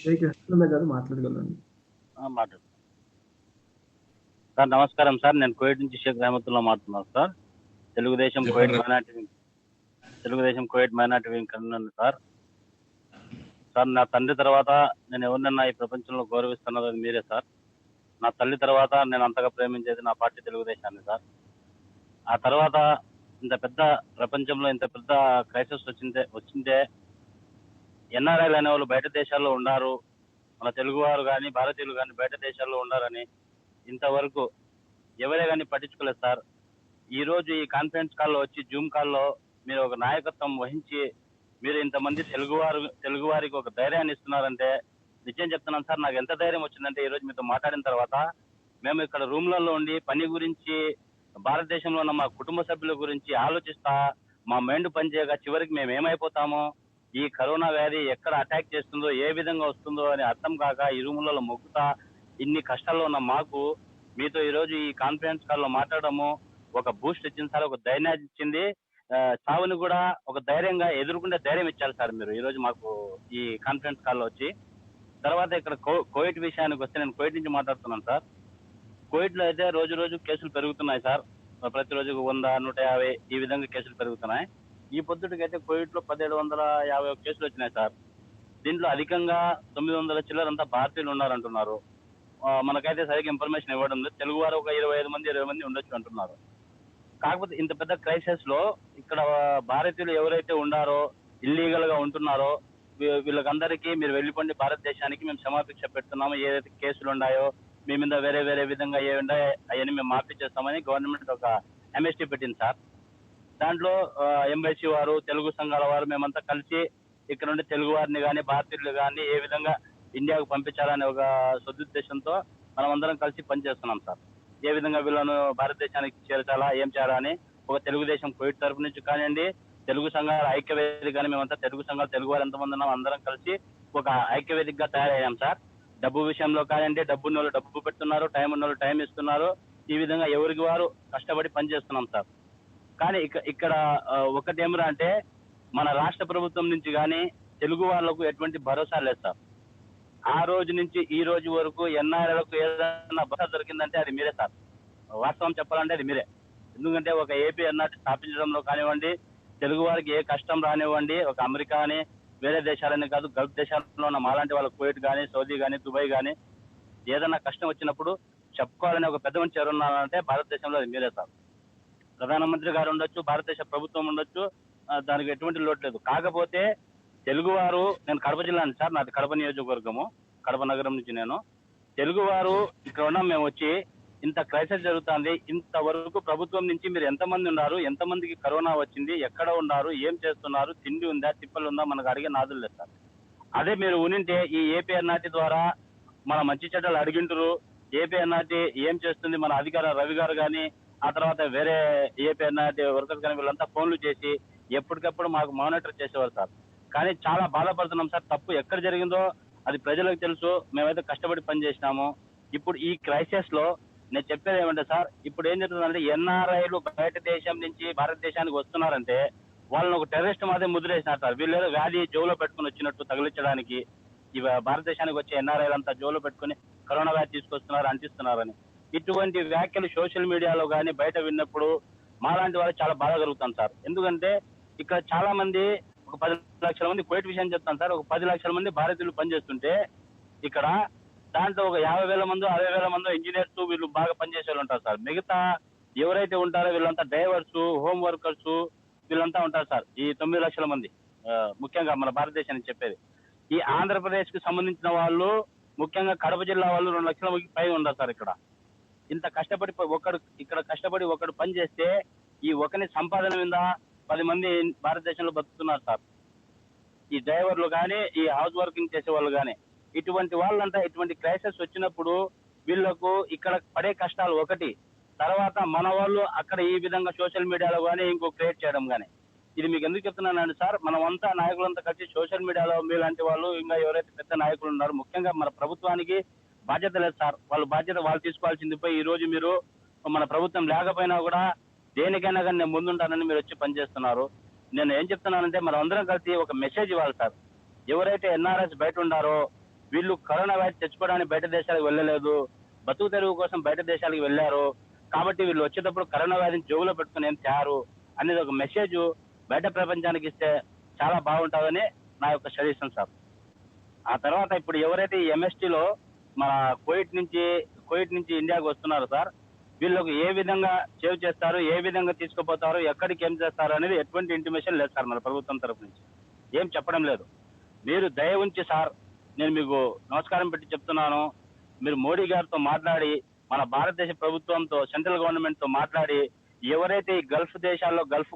మీకు ఇష్టమే గాదు మాట్లాడగలండి. మాట్లాడు సార్. నమస్కారం సార్. నేను కువైట్ నుంచి షేక్ రహమతుల్లా మాట్లాడుతున్నాను sir. Telugu Desam Kuwait minority wing convener sir. Sir, నా తండ్రి తర్వాత నేను ఎవరినన్నా ఈ ప్రపంచంలో గౌరవిస్తున్నది అది మీరే సార్. నా తల్లి తర్వాత నేను అంతగా ప్రేమించేది నా పార్టీ తెలుగుదేశాన్ని సార్. ఆ తర్వాత ఇంత పెద్ద ప్రపంచంలో ఇంత పెద్ద క్రైసిస్ వచ్చిందే ఎన్ఆర్ఐలు అనే వాళ్ళు బయట దేశాల్లో ఉన్నారు, మన తెలుగువారు కానీ భారతీయులు కానీ బయట దేశాల్లో ఉన్నారని ఇంతవరకు ఎవరే కానీ పట్టించుకోలేదు సార్. ఈ రోజు ఈ కాన్ఫరెన్స్ కాల్లో వచ్చి జూమ్ కాల్లో మీరు ఒక నాయకత్వం వహించి మీరు ఇంతమంది తెలుగువారికి ఒక ధైర్యాన్ని ఇస్తున్నారంటే నిజం చెప్తున్నాను సార్. నాకు ఎంత ధైర్యం వచ్చిందంటే ఈ రోజు మీతో మాట్లాడిన తర్వాత మేము ఇక్కడ రూమ్లలో ఉండి పని గురించి భారతదేశంలో ఉన్న మా కుటుంబ సభ్యుల గురించి ఆలోచిస్తా మా మైండ్ పనిచేయగా చివరికి మేము ఏమైపోతామో, ఈ కరోనా వ్యాధి ఎక్కడ అటాక్ చేస్తుందో, ఏ విధంగా వస్తుందో అని అర్థం కాక ఈ రూములలో మొక్కుతా ఇన్ని కష్టాల్లో ఉన్న మాకు మీతో ఈ రోజు ఈ కాన్ఫరెన్స్ కాల్లో మాట్లాడము ఒక బూస్ట్ ఇచ్చింది సార్, ఒక ధైర్యాన్ని ఇచ్చింది. చావుని కూడా ఒక ధైర్యంగా ఎదుర్కొంటే ధైర్యం ఇచ్చారు సార్ మీరు ఈ రోజు మాకు ఈ కాన్ఫరెన్స్ కాల్లో వచ్చి. తర్వాత ఇక్కడ కోవిడ్ విషయానికి వస్తే నేను కోవిడ్ నుంచి మాట్లాడుతున్నాను సార్. కోవిడ్ లో అయితే రోజు రోజు కేసులు పెరుగుతున్నాయి సార్. ప్రతిరోజు 100, 150 ఈ విధంగా కేసులు పెరుగుతున్నాయి. ఈ పొద్దుటికైతే కోవిడ్ లో 1750 కేసులు వచ్చినాయి సార్. దీంట్లో అధికంగా 900 చిల్లరంతా భారతీయులు ఉన్నారంటున్నారు. మనకైతే సరిగ్గా ఇన్ఫర్మేషన్ ఇవ్వడం లేదు. తెలుగు వారు ఒక 25 మంది ఉండొచ్చు అంటున్నారు. కాకపోతే ఇంత పెద్ద క్రైసిస్ లో ఇక్కడ భారతీయులు ఎవరైతే ఉండారో, ఇల్లీగల్ గా ఉంటున్నారో వీళ్ళకందరికీ మీరు వెళ్ళిపోండి భారతదేశానికి, మేము క్షమాభిక్ష పెడుతున్నాము, ఏదైతే కేసులు ఉన్నాయో మీ మీద వేరే వేరే విధంగా ఏ ఉన్నాయో అవన్నీ మేము మాఫీ చేస్తామని గవర్నమెంట్ ఒక ఎంఎస్టీ పెట్టింది సార్. దాంట్లో ఎంబసీ వారు, తెలుగు సంఘాల వారు మేమంతా కలిసి ఇక్కడ నుండి తెలుగు వారిని కానీ భారతీయులు కానీ ఏ విధంగా ఇండియాకు పంపించాలనే ఒక సదుద్దేశంతో మనం అందరం కలిసి పనిచేస్తున్నాం సార్. ఏ విధంగా వీళ్ళను భారతదేశానికి చేర్చాలా, ఏం చేయాలా అని ఒక తెలుగుదేశం కోవిడ్ తరపు నుంచి కానివ్వండి, తెలుగు సంఘాల ఐక్యవేదిక కానీ మేమంతా తెలుగు సంఘాలు తెలుగు వారు ఎంతమంది ఉన్నాం అందరం కలిసి ఒక ఐక్యవేదికగా తయారయ్యాం సార్. డబ్బు విషయంలో కానివ్వండి, డబ్బు ఉన్న వాళ్ళు డబ్బు పెడుతున్నారు, టైం ఉన్న వాళ్ళు టైం ఇస్తున్నారు. ఈ విధంగా ఎవరికి వారు కష్టపడి పనిచేస్తున్నాం సార్. కానీ ఇక్కడ ఒకటి ఏమరా అంటే మన రాష్ట్ర ప్రభుత్వం నుంచి కానీ తెలుగు వాళ్ళకు ఎటువంటి భరోసా లేదు సార్. ఆ రోజు నుంచి ఈ రోజు వరకు ఎన్ఆర్ఐలకు ఏదైనా భరోసా దొరికిందంటే అది మీరే సార్. వాస్తవం చెప్పాలంటే అది మీరే. ఎందుకంటే ఒక ఏపీ ఎన్ఆర్టీ స్థాపించడంలో కానివ్వండి, తెలుగు వారికి ఏ కష్టం రానివ్వండి, ఒక అమెరికా అని వేరే దేశాలని కాదు, గల్ఫ్ దేశాల్లో ఉన్న మాలాంటి వాళ్ళ కువైట్ కానీ, సౌదీ కానీ, దుబాయ్ కానీ ఏదైనా కష్టం వచ్చినప్పుడు చెప్పుకోవాలని ఒక పెద్ద మంచి ఎవరున్నారంటే భారతదేశంలో అది మీరే సార్. ప్రధానమంత్రి గారు ఉండొచ్చు, భారతదేశ ప్రభుత్వం ఉండొచ్చు, దానికి ఎటువంటి లోటు లేదు. కాకపోతే తెలుగువారు, నేను కడప జిల్లా సార్, నాది కడప నియోజకవర్గము, కడప నగరం నుంచి నేను. తెలుగువారు ఇక్కడ ఉన్నాం మేము వచ్చి, ఇంత క్రైసిస్ జరుగుతుంది, ఇంతవరకు ప్రభుత్వం నుంచి మీరు ఎంతమంది ఉన్నారు, ఎంతమందికి కరోనా వచ్చింది, ఎక్కడ ఉన్నారు, ఏం చేస్తున్నారు, తిండి ఉందా, తిప్పలు ఉందా, మనకు అడిగే నాదులు లేదు సార్. అదే మీరు ఉనింటే ఈ ఏపీఎన్ఆర్టీ ద్వారా మన మంచి చెడ్డలు అడిగింటారు. ఏపీఎన్ఆర్టీ ఏం చేస్తుంది, మన అధికార రవి గారు కానీ, ఆ తర్వాత వేరే ఏపీఎన్ఆర్టీ వర్కర్స్ కానీ వీళ్ళంతా ఫోన్లు చేసి ఎప్పటికప్పుడు మాకు మానిటర్ చేసేవారు సార్. కానీ చాలా బాధపడుతున్నాం సార్. తప్పు ఎక్కడ జరిగిందో అది ప్రజలకు తెలుసు, మేమైతే కష్టపడి పనిచేసినాము. ఇప్పుడు ఈ క్రైసిస్ లో నేను చెప్పేది ఏమంటే సార్, ఇప్పుడు ఏం జరుగుతుందంటే ఎన్ఆర్ఐలు బయట దేశం నుంచి భారతదేశానికి వస్తున్నారంటే వాళ్ళని ఒక టెర్రరిస్ట్ మాదే ముద్రేసినారు సార్. వీళ్ళు ఏదో వ్యాధి జోలో పెట్టుకుని వచ్చినట్టు తగిలించడానికి ఇవి భారతదేశానికి వచ్చే ఎన్ఆర్ఐలు అంతా జోలో పెట్టుకుని కరోనా వ్యాధి తీసుకొస్తున్నారు, అంటిస్తున్నారని ఇటువంటి వ్యాఖ్యలు సోషల్ మీడియాలో కానీ బయట విన్నప్పుడు మాలాంటి వాళ్ళు చాలా బాధ కలుగుతాం సార్. ఎందుకంటే ఇక్కడ చాలా మంది, ఒక 10 లక్షల మంది కువైట్ విషయం చెప్తాను సార్, ఒక 10 లక్షల మంది భారతీయులు పనిచేస్తుంటే ఇక్కడ దాంట్లో ఒక 50,000 మందో 60,000 మందో ఇంజనీర్స్ వీళ్ళు బాగా పనిచేసే వాళ్ళు ఉంటారు సార్. మిగతా ఎవరైతే ఉంటారో వీళ్ళంతా డ్రైవర్స్, హోమ్ వర్కర్స్ వీళ్ళంతా ఉంటారు సార్. ఈ 9 లక్షల మంది ముఖ్యంగా మన భారతదేశానికి చెప్పేది. ఈ ఆంధ్రప్రదేశ్ కి సంబంధించిన వాళ్ళు ముఖ్యంగా కడప జిల్లా వాళ్ళు 2 లక్షల పై ఉన్నారు సార్. ఇంత కష్టపడి ఇక్కడ కష్టపడి ఒకడు పని చేస్తే ఈ ఒకని సంపాదన మీద 10 మంది భారతదేశంలో బతుకుతున్నారు సార్. ఈ డ్రైవర్లు కానీ, ఈ హౌస్ వర్కింగ్ చేసే వాళ్ళు కానీ, ఇటువంటి వాళ్ళంతా ఇటువంటి క్రైసిస్ వచ్చినప్పుడు వీళ్ళకు ఇక్కడ పడే కష్టాలు ఒకటి, తర్వాత మన వాళ్ళు అక్కడ ఈ విధంగా సోషల్ మీడియాలో కానీ ఇంకో క్రియేట్ చేయడం కానీ. ఇది మీకు ఎందుకు చెప్తున్నానండి సార్, మనమంతా నాయకులంతా కలిసి సోషల్ మీడియాలో మీలాంటి వాళ్ళు ఇంకా ఎవరైతే పెద్ద నాయకులు ఉన్నారో ముఖ్యంగా మన ప్రభుత్వానికి బాధ్యత లేదు సార్. వాళ్ళు తీసుకోవాల్సింది పోయి ఈ రోజు మీరు మన ప్రభుత్వం లేకపోయినా కూడా దేనికైనా కానీ నేను ముందుంటానని మీరు వచ్చి పనిచేస్తున్నారు. నేను ఏం చెప్తున్నానంటే మనం అందరం కలిసి ఒక మెసేజ్ ఇవ్వాలి సార్. ఎవరైతే ఎన్ఆర్ఎస్ బయట ఉండారో వీళ్ళు కరోనా వ్యాధి తెచ్చుకోవడానికి బయట దేశాలకు వెళ్ళలేదు, బతుకు తెరువు కోసం బయట దేశాలకు వెళ్ళారు కాబట్టి వీళ్ళు వచ్చేటప్పుడు కరోనా వ్యాధిని జోబులో పెట్టుకుని ఏం తయారు అనేది ఒక మెసేజ్ బయట ప్రపంచానికి ఇస్తే చాలా బాగుంటుందని నా యొక్క సజెషన్ సార్. ఆ తర్వాత ఇప్పుడు ఎవరైతే ఈ ఎంఎస్టీలో మన కువైట్ నుంచి ఇండియాకి వస్తున్నారు సార్, వీళ్ళకు ఏ విధంగా సేవ్ చేస్తారు, ఏ విధంగా తీసుకుపోతారు, ఎక్కడికి ఏం చేస్తారు అనేది ఎటువంటి ఇంటిమేషన్ లేదు సార్ మన ప్రభుత్వం తరపు నుంచి, ఏం చెప్పడం లేదు. మీరు దయ ఉంచి సార్, నేను మీకు నమస్కారం పెట్టి చెప్తున్నాను, మీరు మోడీ గారితో మాట్లాడి మన భారతదేశ ప్రభుత్వంతో సెంట్రల్ గవర్నమెంట్ తో మాట్లాడి ఎవరైతే ఈ గల్ఫ్ దేశాల్లో గల్ఫ్